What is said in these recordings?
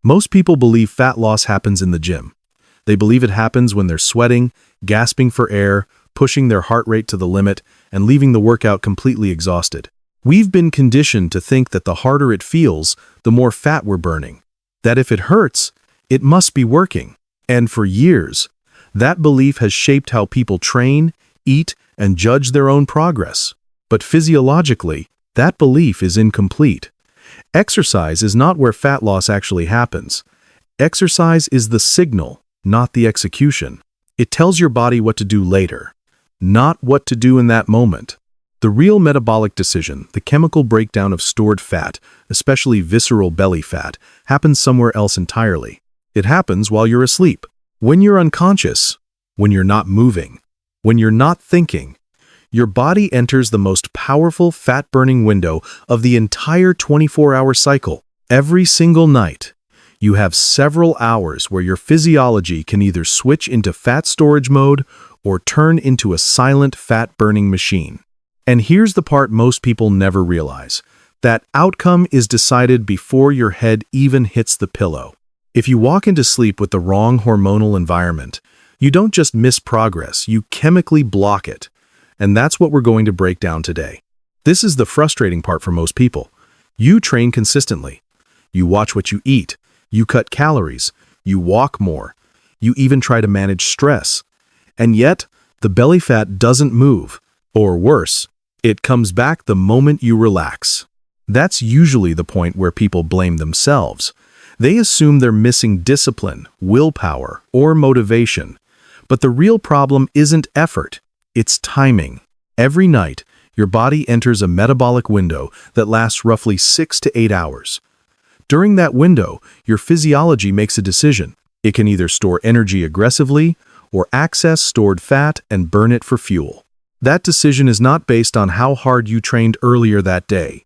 Most people believe fat loss happens in the gym. They believe it happens when they're sweating, gasping for air, pushing their heart rate to the limit, and leaving the workout completely exhausted. We've been conditioned to think that the harder it feels, the more fat we're burning. That if it hurts, it must be working. And for years, that belief has shaped how people train, eat, and judge their own progress. But physiologically, that belief is incomplete. Exercise is not where fat loss actually happens. Exercise is the signal, not the execution. It tells your body what to do later, not what to do in that moment. The real metabolic decision, the chemical breakdown of stored fat, especially visceral belly fat, happens somewhere else entirely. It happens while you're asleep, when you're unconscious, when you're not moving, when you're not thinking. Your body enters the most powerful fat-burning window of the entire 24-hour cycle. Every single night, you have several hours where your physiology can either switch into fat storage mode or turn into a silent fat-burning machine. And here's the part most people never realize. That outcome is decided before your head even hits the pillow. If you walk into sleep with the wrong hormonal environment, you don't just miss progress, you chemically block it. And that's what we're going to break down today. This is the frustrating part for most people. You train consistently. You watch what you eat. You cut calories. You walk more. You even try to manage stress. And yet, the belly fat doesn't move. Or worse, it comes back the moment you relax. That's usually the point where people blame themselves. They assume they're missing discipline, willpower, or motivation. But the real problem isn't effort. It's timing. Every night, your body enters a metabolic window that lasts roughly 6 to 8 hours. During that window, your physiology makes a decision. It can either store energy aggressively or access stored fat and burn it for fuel. That decision is not based on how hard you trained earlier that day.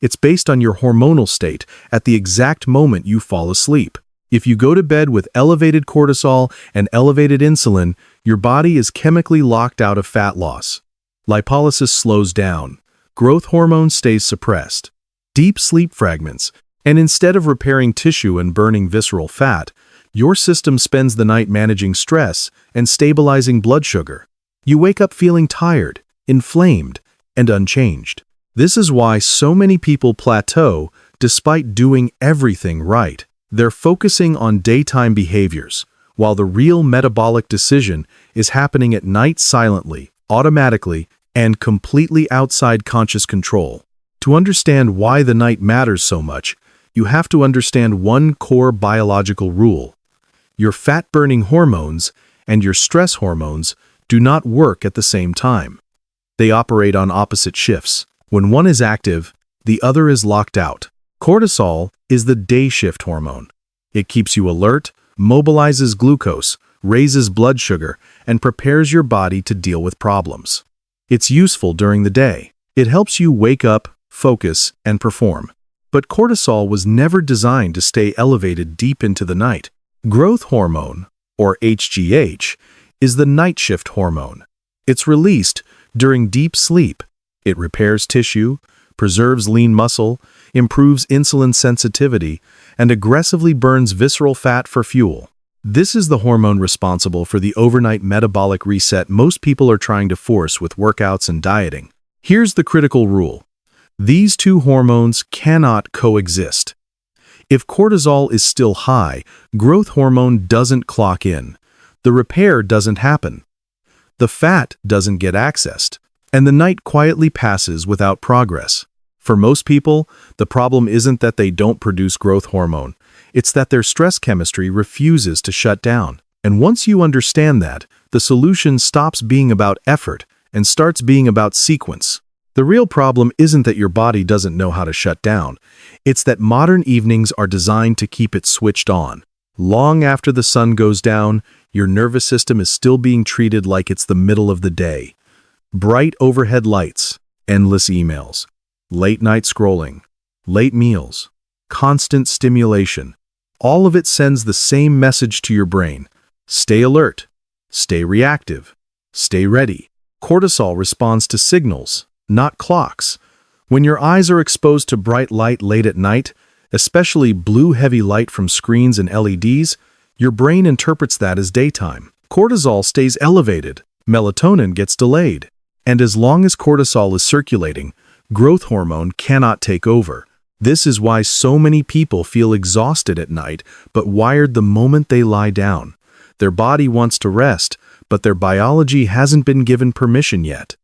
It's based on your hormonal state at the exact moment you fall asleep. If you go to bed with elevated cortisol and elevated insulin, your body is chemically locked out of fat loss. Lipolysis slows down. Growth hormone stays suppressed. Deep sleep fragments. And instead of repairing tissue and burning visceral fat, your system spends the night managing stress and stabilizing blood sugar. You wake up feeling tired, inflamed, and unchanged. This is why so many people plateau despite doing everything right. They're focusing on daytime behaviors, while the real metabolic decision is happening at night silently, automatically, and completely outside conscious control. To understand why the night matters so much, you have to understand one core biological rule. Your fat-burning hormones and your stress hormones do not work at the same time. They operate on opposite shifts. When one is active, the other is locked out. Cortisol is the day shift hormone. It keeps you alert, mobilizes glucose, raises blood sugar, and prepares your body to deal with problems. It's useful during the day. It helps you wake up, focus, and perform. But cortisol was never designed to stay elevated deep into the night. Growth hormone, or HGH, is the night shift hormone. It's released during deep sleep. It repairs tissue, preserves lean muscle, improves insulin sensitivity, and aggressively burns visceral fat for fuel. This is the hormone responsible for the overnight metabolic reset most people are trying to force with workouts and dieting. Here's the critical rule. These two hormones cannot coexist. If cortisol is still high, growth hormone doesn't clock in. The repair doesn't happen. The fat doesn't get accessed. And the night quietly passes without progress. For most people, the problem isn't that they don't produce growth hormone. It's that their stress chemistry refuses to shut down. And once you understand that, the solution stops being about effort and starts being about sequence. The real problem isn't that your body doesn't know how to shut down. It's that modern evenings are designed to keep it switched on. Long after the sun goes down, your nervous system is still being treated like it's the middle of the day. Bright overhead lights, endless emails, late night scrolling, late meals, constant stimulation. All of it sends the same message to your brain. Stay alert, stay reactive, stay ready. Cortisol responds to signals, not clocks. When your eyes are exposed to bright light late at night, especially blue heavy light from screens and LEDs, your brain interprets that as daytime. Cortisol stays elevated, melatonin gets delayed. And as long as cortisol is circulating, growth hormone cannot take over. This is why so many people feel exhausted at night, but wired the moment they lie down. Their body wants to rest, but their biology hasn't been given permission yet.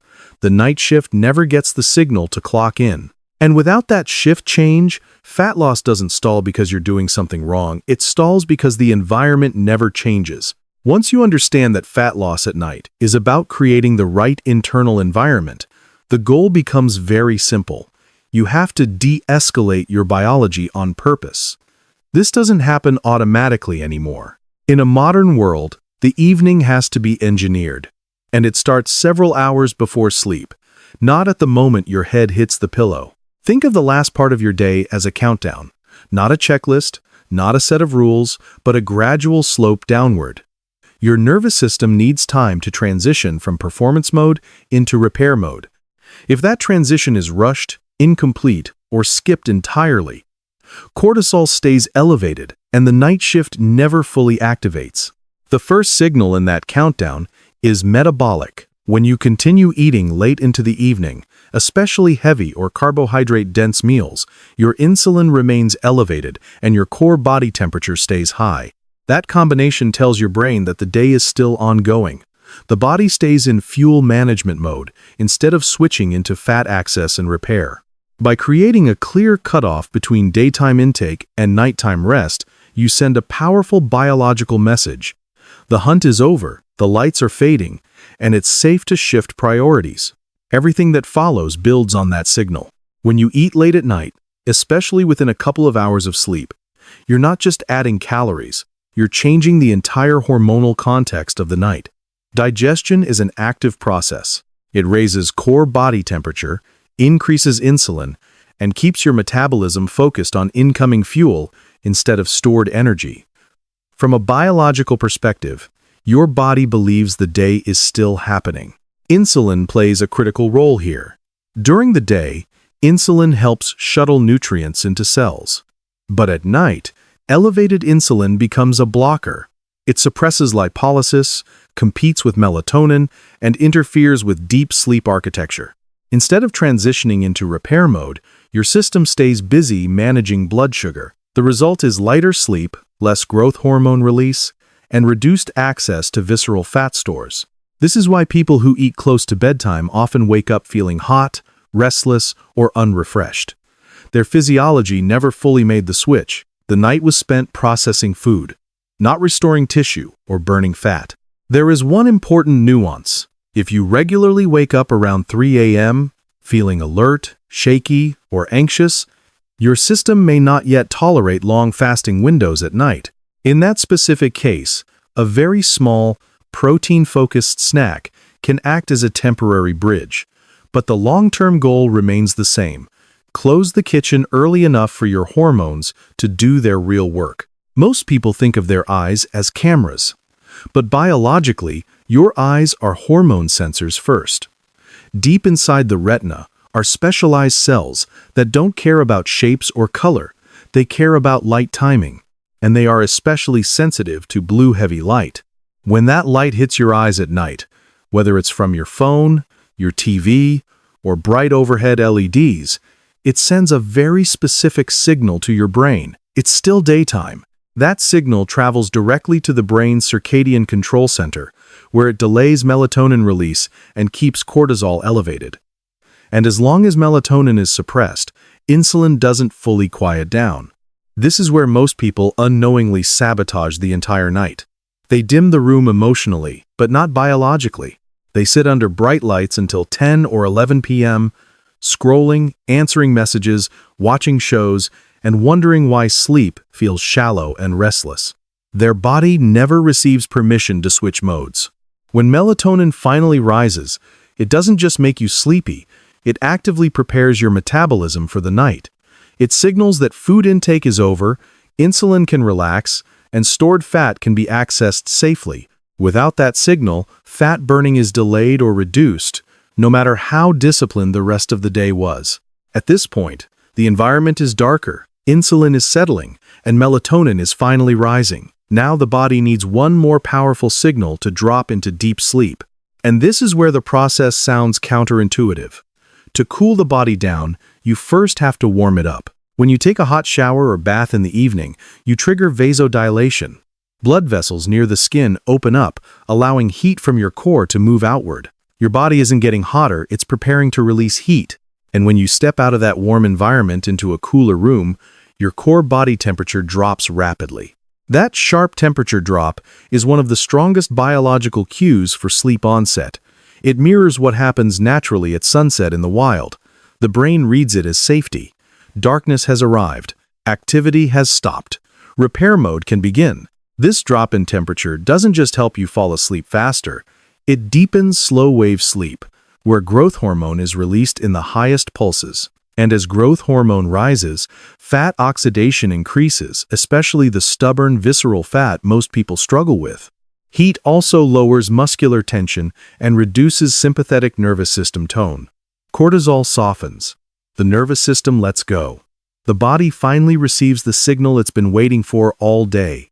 The night shift never gets the signal to clock in. And without that shift change, fat loss doesn't stall because you're doing something wrong. It stalls because the environment never changes. Once you understand that fat loss at night is about creating the right internal environment, the goal becomes very simple. You have to de-escalate your biology on purpose. This doesn't happen automatically anymore. In a modern world, the evening has to be engineered, and it starts several hours before sleep, not at the moment your head hits the pillow. Think of the last part of your day as a countdown, not a checklist, not a set of rules, but a gradual slope downward. Your nervous system needs time to transition from performance mode into repair mode. If that transition is rushed, incomplete, or skipped entirely, cortisol stays elevated and the night shift never fully activates. The first signal in that countdown is metabolic. When you continue eating late into the evening, especially heavy or carbohydrate-dense meals, your insulin remains elevated and your core body temperature stays high. That combination tells your brain that the day is still ongoing. The body stays in fuel management mode instead of switching into fat access and repair. By creating a clear cutoff between daytime intake and nighttime rest, you send a powerful biological message. The hunt is over, the lights are fading, and it's safe to shift priorities. Everything that follows builds on that signal. When you eat late at night, especially within a couple of hours of sleep, you're not just adding calories, you're changing the entire hormonal context of the night. Digestion is an active process. It raises core body temperature, increases insulin, and keeps your metabolism focused on incoming fuel instead of stored energy. From a biological perspective, your body believes the day is still happening. Insulin plays a critical role here. During the day, insulin helps shuttle nutrients into cells. But at night, elevated insulin becomes a blocker. It suppresses lipolysis, competes with melatonin, and interferes with deep sleep architecture. Instead of transitioning into repair mode, your system stays busy managing blood sugar. The result is lighter sleep, less growth hormone release, and reduced access to visceral fat stores. This is why people who eat close to bedtime often wake up feeling hot, restless, or unrefreshed. Their physiology never fully made the switch. The night was spent processing food, not restoring tissue or burning fat. There is one important nuance. If you regularly wake up around 3 a.m., feeling alert, shaky, or anxious, your system may not yet tolerate long fasting windows at night. In that specific case, a very small, protein-focused snack can act as a temporary bridge. But the long-term goal remains the same. Close the kitchen early enough for your hormones to do their real work. Most people think of their eyes as cameras. But biologically, your eyes are hormone sensors first. Deep inside the retina are specialized cells that don't care about shapes or color. They care about light timing, and they are especially sensitive to blue heavy light. When that light hits your eyes at night, whether it's from your phone, your TV, or bright overhead LEDs, it sends a very specific signal to your brain. It's still daytime. That signal travels directly to the brain's circadian control center, where it delays melatonin release and keeps cortisol elevated. And as long as melatonin is suppressed, insulin doesn't fully quiet down. This is where most people unknowingly sabotage the entire night. They dim the room emotionally, but not biologically. They sit under bright lights until 10 or 11 p.m., scrolling, answering messages, watching shows, and wondering why sleep feels shallow and restless. Their body never receives permission to switch modes. When melatonin finally rises, it doesn't just make you sleepy, it actively prepares your metabolism for the night. It signals that food intake is over, insulin can relax, and stored fat can be accessed safely. Without that signal, fat burning is delayed or reduced, no matter how disciplined the rest of the day was. At this point, the environment is darker, Insulin is settling, and melatonin is finally rising. Now the body needs one more powerful signal to drop into deep sleep. And this is where the process sounds counterintuitive. To cool the body down, you first have to warm it up. When you take a hot shower or bath in the evening, you trigger vasodilation. Blood vessels near the skin open up, allowing heat from your core to move outward. Your body isn't getting hotter, it's preparing to release heat. And when you step out of that warm environment into a cooler room, your core body temperature drops rapidly. That sharp temperature drop is one of the strongest biological cues for sleep onset. It mirrors what happens naturally at sunset in the wild. The brain reads it as safety. Darkness has arrived. Activity has stopped. Repair mode can begin. This drop in temperature doesn't just help you fall asleep faster, it deepens slow-wave sleep, where growth hormone is released in the highest pulses. And as growth hormone rises, fat oxidation increases, especially the stubborn visceral fat most people struggle with. Heat also lowers muscular tension and reduces sympathetic nervous system tone. Cortisol softens. The nervous system lets go. The body finally receives the signal it's been waiting for all day.